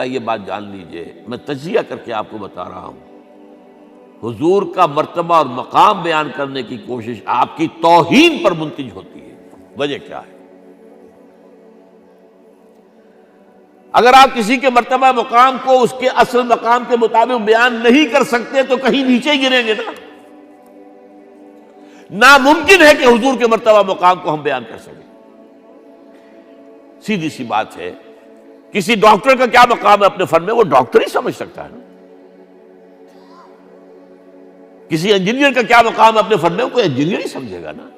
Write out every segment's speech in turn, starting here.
یہ بات جان لیجئے، میں تجزیہ کر کے آپ کو بتا رہا ہوں، حضور کا مرتبہ اور مقام بیان کرنے کی کوشش آپ کی توہین پر منتج ہوتی ہے۔ وجہ کیا ہے؟ اگر آپ کسی کے مرتبہ مقام کو اس کے اصل مقام کے مطابق بیان نہیں کر سکتے تو کہیں نیچے ہی گریں گے نا۔ ناممکن ہے کہ حضور کے مرتبہ مقام کو ہم بیان کر سکیں۔ سیدھی سی بات ہے، کسی ڈاکٹر کا کیا مقام ہے اپنے فن میں، وہ ڈاکٹر ہی سمجھ سکتا ہے نا۔ کسی انجینئر کا کیا مقام ہے اپنے فن میں، کوئی انجینئر ہی سمجھے گا نا۔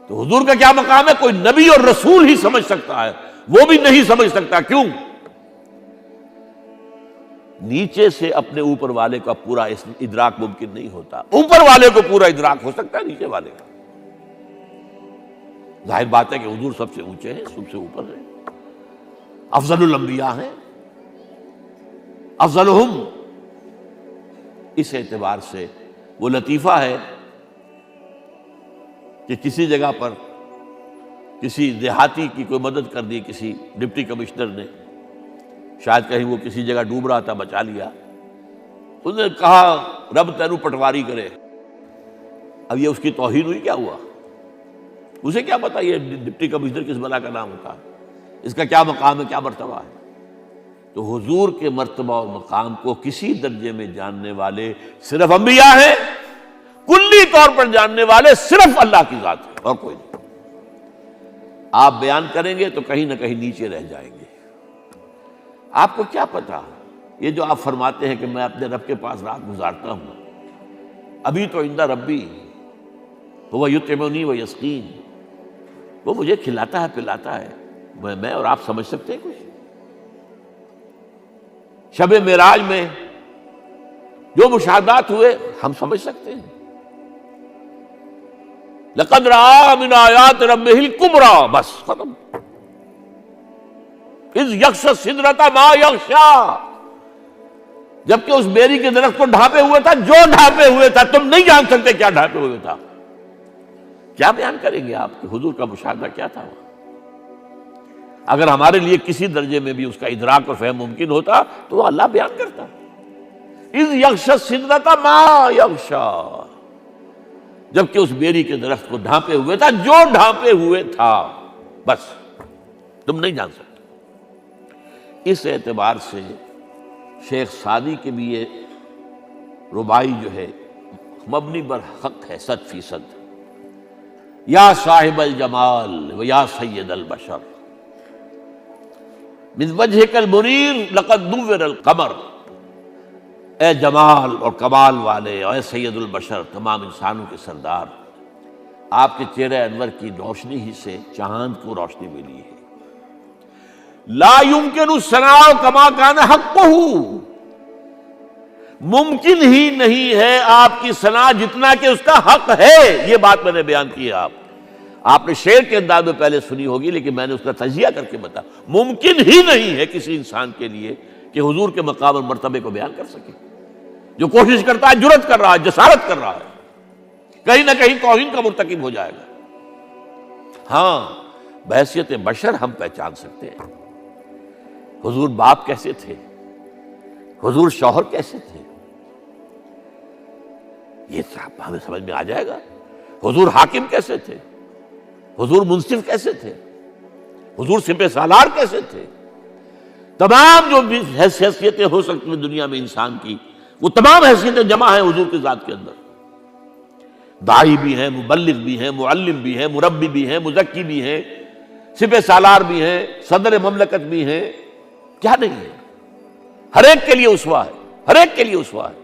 تو حضور کا کیا مقام ہے، کوئی نبی اور رسول ہی سمجھ سکتا ہے، وہ بھی نہیں سمجھ سکتا۔ کیوں؟ نیچے سے اپنے اوپر والے کا پورا ادراک ممکن نہیں ہوتا، اوپر والے کو پورا ادراک ہو سکتا ہے، نیچے والے کا۔ ظاہر بات ہے کہ حضور سب سے اونچے ہیں، سب سے اوپر ہیں، افضل الانبیاء ہیں، افضلہم۔ اس اعتبار سے وہ لطیفہ ہے کہ کسی جگہ پر کسی دیہاتی کی کوئی مدد کر دی کسی ڈپٹی کمشنر نے، شاید کہیں وہ کسی جگہ ڈوب رہا تھا، بچا لیا۔ اس نے کہا رب تینوں پٹواری کرے۔ اب یہ اس کی توہین ہوئی، کیا ہوا؟ اسے کیا پتا یہ ڈپٹی کمشنر کس بلا کا نام ہوتا ہے، اس کا کیا مقام ہے، کیا مرتبہ ہے۔ تو حضور کے مرتبہ اور مقام کو کسی درجے میں جاننے والے صرف انبیاء ہیں، کلی طور پر جاننے والے صرف اللہ کی ذات ہے اور کوئی نہیں۔ آپ بیان کریں گے تو کہیں نہ کہیں نیچے رہ جائیں گے۔ آپ کو کیا پتا، یہ جو آپ فرماتے ہیں کہ میں اپنے رب کے پاس رات گزارتا ہوں، ابھی تو عند ربی وہ یطعمنی و یسقین، وہ مجھے کھلاتا ہے پلاتا ہے، میں اور آپ سمجھ سکتے ہیں کچھ؟ شب معراج میں جو مشاہدات ہوئے ہم سمجھ سکتے ہیں؟ لقد رأى من آیات ربہ الکبریٰ، بس ختم۔ اذ یغشی السدرۃ ما یغشی، جبکہ اس بیری کے درخت کو ڈھانپے ہوئے تھا جو ڈھانپے ہوئے تھا، تم نہیں جان سکتے کیا ڈھانپے ہوئے تھا۔ کیا بیان کریں گے آپ کہ حضور کا مشاہدہ کیا تھا؟ اگر ہمارے لیے کسی درجے میں بھی اس کا ادراک اور فہم ممکن ہوتا تو وہ اللہ بیان کرتا۔ اذ یغشی السدرۃ ما یغشی، جبکہ اس بیری کے درخت کو ڈھانپے ہوئے تھا جو ڈھانپے ہوئے تھا، بس تم نہیں جان سکتے۔ اس اعتبار سے شیخ سعدی کے بھی یہ ربائی جو ہے مبنی بر حق ہے 100%۔ یا صاحب الجمال و یا سید البشر من وجہک المنیر لقد نور القمر، اے جمال اور کمال والے، اے سید البشر، تمام انسانوں کے سردار، آپ کے چہرہ انور کی روشنی ہی سے چاند کو روشنی ملی ہے۔ لا یمکن الثناء کما کان حقہ، ممکن ہی نہیں ہے آپ کی ثنا جتنا کہ اس کا حق ہے۔ یہ بات میں نے بیان کی ہے، آپ نے شعر کے انداز میں پہلے سنی ہوگی، لیکن میں نے اس کا تجزیہ کر کے بتا، ممکن ہی نہیں ہے کسی انسان کے لیے کہ حضور کے مقام اور مرتبے کو بیان کر سکے۔ جو کوشش کرتا ہے، جرأت کر رہا ہے، جسارت کر رہا ہے، کہیں نہ کہیں توہین کا مرتکب ہو جائے گا۔ ہاں، بحیثیت بشر ہم پہچان سکتے ہیں حضور باپ کیسے تھے، حضور شوہر کیسے تھے، یہ سب ہمیں سمجھ میں آ جائے گا۔ حضور حاکم کیسے تھے، حضور منصف کیسے تھے، حضور سپہ سالار کیسے تھے۔ تمام جو بھی حیثیتیں ہو سکتی ہیں دنیا میں انسان کی، وہ تمام حیثیتیں جمع ہیں حضور کی ذات کے اندر۔ داعی بھی ہیں، مبلغ بھی ہیں، معلم بھی ہیں، مربی بھی ہیں، مزکی بھی ہیں، سپہ سالار بھی ہیں، صدر مملکت بھی ہیں، کیا نہیں ہے؟ ہر ایک کے لیے اسوہ ہے، ہر ایک کے لیے اسوہ ہے۔